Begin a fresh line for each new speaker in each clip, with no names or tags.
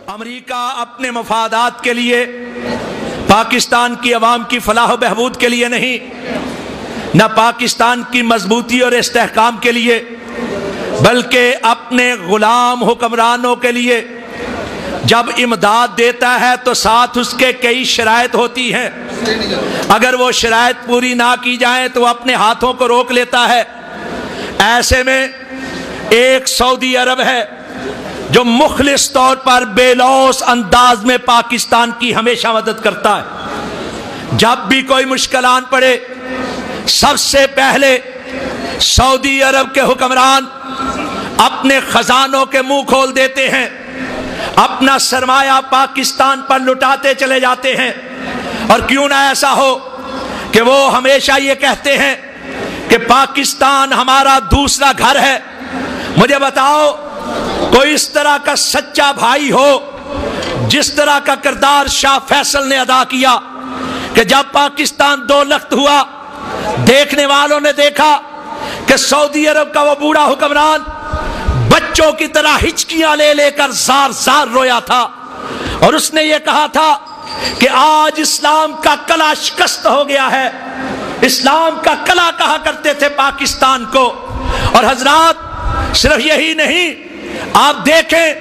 امریکہ اپنے مفادات کے لیے، پاکستان کی عوام کی فلاح و بہبود کے لیے نہیں، نہ پاکستان کی مضبوطی اور استحکام کے لیے، بلکہ اپنے غلام حکمرانوں کے لیے جب امداد دیتا ہے تو ساتھ اس کے کئی شرائط ہوتی ہیں۔ اگر وہ شرائط پوری نہ کی جائیں تو وہ اپنے ہاتھوں کو روک لیتا ہے۔ ایسے میں ایک سعودی عرب ہے جو مخلص طور پر بے لوث انداز میں پاکستان کی ہمیشہ مدد کرتا ہے۔ جب بھی کوئی مشکلان پڑے سب سے پہلے سعودی عرب کے حکمران اپنے خزانوں کے منہ کھول دیتے ہیں، اپنا سرمایہ پاکستان پر لٹاتے چلے جاتے ہیں۔ اور کیوں نہ ایسا ہو کہ وہ ہمیشہ یہ کہتے ہیں کہ پاکستان ہمارا دوسرا گھر ہے۔ مجھے بتاؤ کوئی اس طرح کا سچا بھائی ہو جس طرح کا کردار شاہ فیصل نے ادا کیا کہ جب پاکستان دو لخت ہوا، دیکھنے والوں نے دیکھا کہ سعودی عرب کا وہ بوڑھا حکمران بچوں کی طرح ہچکیاں لے لے کر زار زار رویا تھا، اور اس نے یہ کہا تھا کہ آج اسلام کا کلا شکست ہو گیا ہے۔ اسلام کا کلا کہا کرتے تھے پاکستان کو۔ اور حضرات صرف یہی نہیں، آپ دیکھیں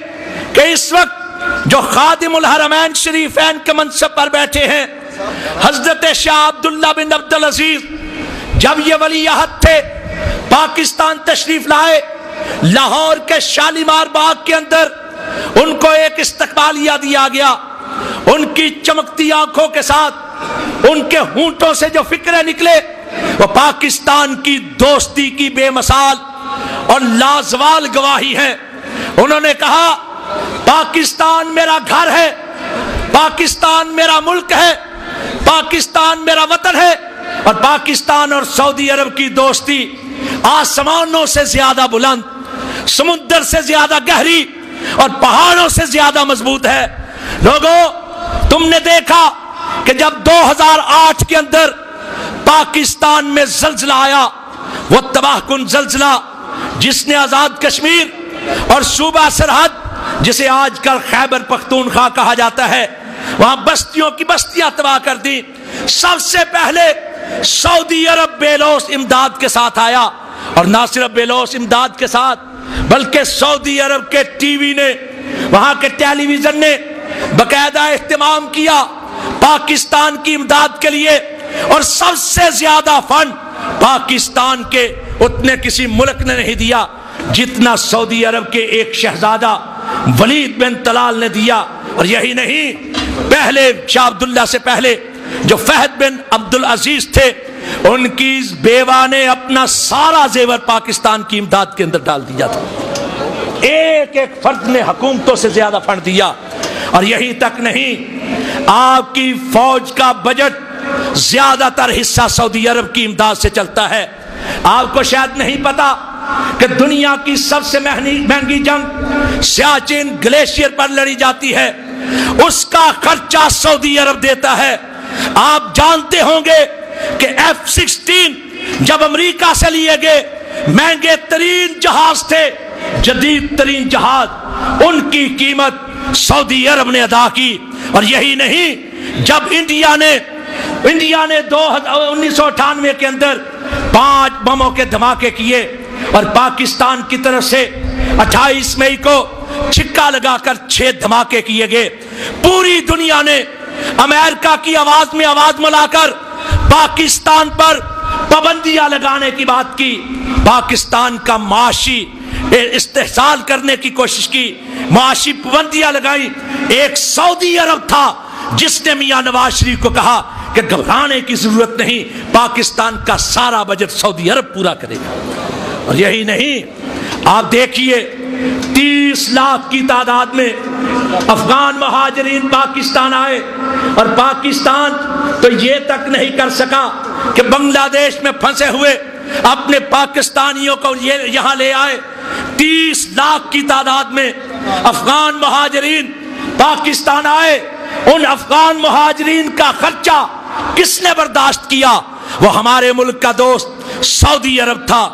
کہ اس وقت جو خادم الحرمین شریفین کے منصب پر بیٹھے ہیں حضرت شاہ عبداللہ بن عبدالعزیز، جب یہ ولی عہد تھے پاکستان تشریف لائے، لاہور کے شالیمار باغ کے اندر ان کو ایک استقبالیہ دیا گیا۔ ان کی چمکتی آنکھوں کے ساتھ ان کے ہونٹوں سے جو فکریں نکلے وہ پاکستان کی دوستی کی بے مثال اور لازوال گواہی ہے۔ انہوں نے کہا پاکستان میرا گھر ہے، پاکستان میرا ملک ہے، پاکستان میرا وطن ہے، اور پاکستان اور سعودی عرب کی دوستی آسمانوں سے زیادہ بلند، سمندر سے زیادہ گہری اور پہاڑوں سے زیادہ مضبوط ہے۔ لوگوں تم نے دیکھا کہ جب 2008 کے اندر پاکستان میں زلزلہ آیا، وہ تباہ کن زلزلہ جس نے آزاد کشمیر اور صوبہ سرحد جسے آج کل خیبر پختونخوا کہا جاتا ہے، وہاں بستیوں کی بستیاں تباہ کر دی، سب سے پہلے سعودی عرب بے لوث امداد کے ساتھ آیا۔ اور نہ صرف بے لوث امداد کے ساتھ بلکہ سعودی عرب کے ٹی وی نے، وہاں کے ٹیلی ویژن نے باقاعدہ اہتمام کیا پاکستان کی امداد کے لیے، اور سب سے زیادہ فنڈ پاکستان کے اتنے کسی ملک نے نہیں دیا جتنا سعودی عرب کے ایک شہزادہ ولید بن طلال نے دیا۔ اور یہی نہیں، پہلے شاہ عبداللہ سے پہلے جو فہد بن عبدالعزیز تھے، ان کی بیوہ نے اپنا سارا زیور پاکستان کی امداد کے اندر ڈال دیا تھا۔ ایک ایک فرد نے حکومتوں سے زیادہ فنڈ دیا۔ اور یہی تک نہیں، آپ کی فوج کا بجٹ زیادہ تر حصہ سعودی عرب کی امداد سے چلتا ہے۔ آپ کو شاید نہیں پتا کہ دنیا کی سب سے مہنگی جنگ سیاچن گلیشیئر پر لڑی جاتی ہے، اس کا خرچہ سعودی عرب دیتا ہے۔ آپ جانتے ہوں گے کہ F-16 جب امریکہ سے لیے گئے مہنگے ترین جہاز تھے، جدید ترین جہاز، ان کی قیمت سعودی عرب نے ادا کی۔ اور یہی نہیں، جب انڈیا نے 1998 کے اندر 5 بموں کے دھماکے کیے اور پاکستان کی طرف سے 28 مئی کو چھکا لگا کر 6 دھماکے کیے گئے، پوری دنیا نے امریکہ کی آواز میں آواز ملا کر پاکستان پر پابندیاں لگانے کی بات کی، پاکستان کا معاشی استحصال کرنے کی کوشش کی، معاشی پابندیاں لگائیں۔ ایک سعودی عرب تھا جس نے میاں نواز شریف کو کہا کہ گھبرانے کی ضرورت نہیں، پاکستان کا سارا بجٹ سعودی عرب پورا کرے گا۔ اور یہی نہیں، آپ دیکھیے 30 لاکھ کی تعداد میں افغان مہاجرین پاکستان آئے، اور پاکستان تو یہ تک نہیں کر سکا کہ بنگلہ دیش میں پھنسے ہوئے اپنے پاکستانیوں کو یہاں لے آئے۔ 30 لاکھ کی تعداد میں افغان مہاجرین پاکستان آئے، ان افغان مہاجرین کا خرچہ کس نے برداشت کیا؟ وہ ہمارے ملک کا دوست سعودی عرب تھا۔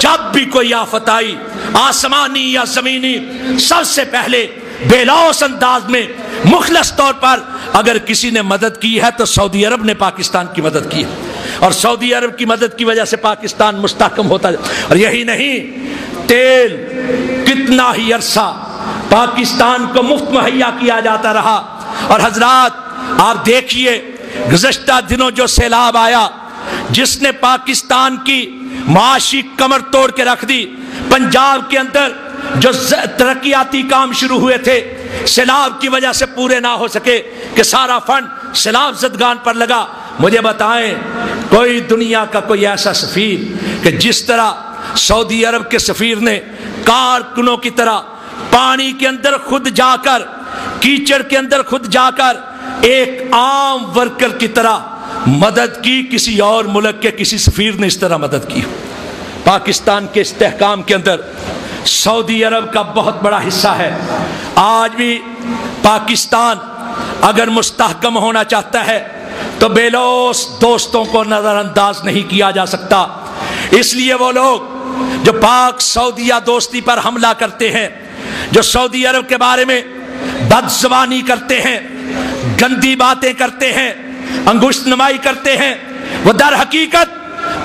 جب بھی کوئی آفت آئی، آسمانی یا زمینی، سب سے پہلے بے لوث انداز میں مخلص طور پر اگر کسی نے مدد کی ہے تو سعودی عرب نے پاکستان کی مدد کی ہے، اور سعودی عرب کی مدد کی وجہ سے پاکستان مستحکم ہوتا ہے۔ اور یہی نہیں، تیل کتنا ہی عرصہ پاکستان کو مفت مہیا کیا جاتا رہا، اور حضرات آپ دیکھیے گزشتہ دنوں جو سیلاب آیا جس نے پاکستان کی معاشی کمر توڑ کے رکھ دی، پنجاب کے اندر جو ترقیاتی کام شروع ہوئے تھے سیلاب کی وجہ سے پورے نہ ہو سکے کہ سارا فنڈ سیلاب زدگان پر لگا۔ مجھے بتائیں کوئی دنیا کا کوئی ایسا سفیر کہ جس طرح سعودی عرب کے سفیر نے کارکنوں کی طرح پانی کے اندر خود جا کر، کیچڑ کے اندر خود جا کر ایک عام ورکر کی طرح مدد کی، کسی اور ملک کے کسی سفیر نے اس طرح مدد کی۔ پاکستان کے استحکام کے اندر سعودی عرب کا بہت بڑا حصہ ہے۔ آج بھی پاکستان اگر مستحکم ہونا چاہتا ہے تو بے لوث دوستوں کو نظر انداز نہیں کیا جا سکتا۔ اس لیے وہ لوگ جو پاک سعودیہ دوستی پر حملہ کرتے ہیں، جو سعودی عرب کے بارے میں بد زبانی کرتے ہیں، گندی باتیں کرتے ہیں، انگشت نمائی کرتے ہیں، وہ در حقیقت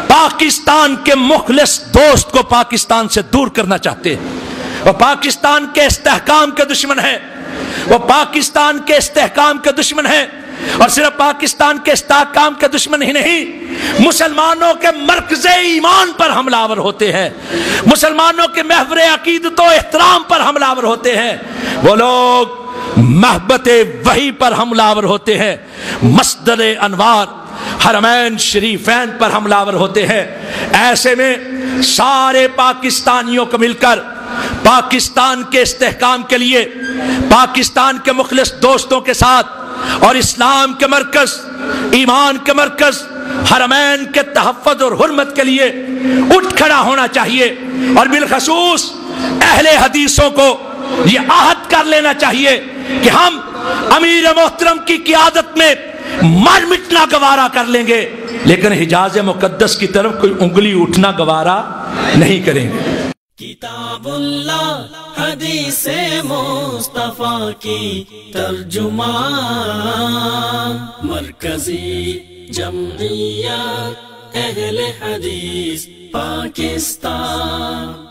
پاکستان کے مخلص دوست کو پاکستان سے دور کرنا چاہتے ہیں۔ وہ پاکستان کے استحکام کے دشمن ہیں، وہ پاکستان کے استحکام کے دشمن ہیں، اور صرف پاکستان کے استحکام کے دشمن ہی نہیں، مسلمانوں کے مرکز ایمان پر حملہ آور ہوتے ہیں، مسلمانوں کے محور عقیدت و احترام پر حملہ آور ہوتے ہیں، وہ لوگ محبت وحی پر حملہ آور ہوتے ہیں، مصدر انوار حرمین شریفین پر حملہ آور ہوتے ہیں۔ ایسے میں سارے پاکستانیوں کو مل کر پاکستان کے استحکام کے لیے، پاکستان کے مخلص دوستوں کے ساتھ اور اسلام کے مرکز، ایمان کے مرکز حرمین کے تحفظ اور حرمت کے لیے اٹھ کھڑا ہونا چاہیے، اور بالخصوص اہل حدیثوں کو یہ عہد کر لینا چاہیے کہ ہم امیر محترم کی قیادت میں مر مٹنا گوارا کر لیں گے، لیکن حجاز مقدس کی طرف کوئی انگلی اٹھنا گوارا نہیں کریں گے۔
کتاب اللہ حدیث مصطفیٰ کی ترجمان، مرکزی جمعیت اہل حدیث پاکستان۔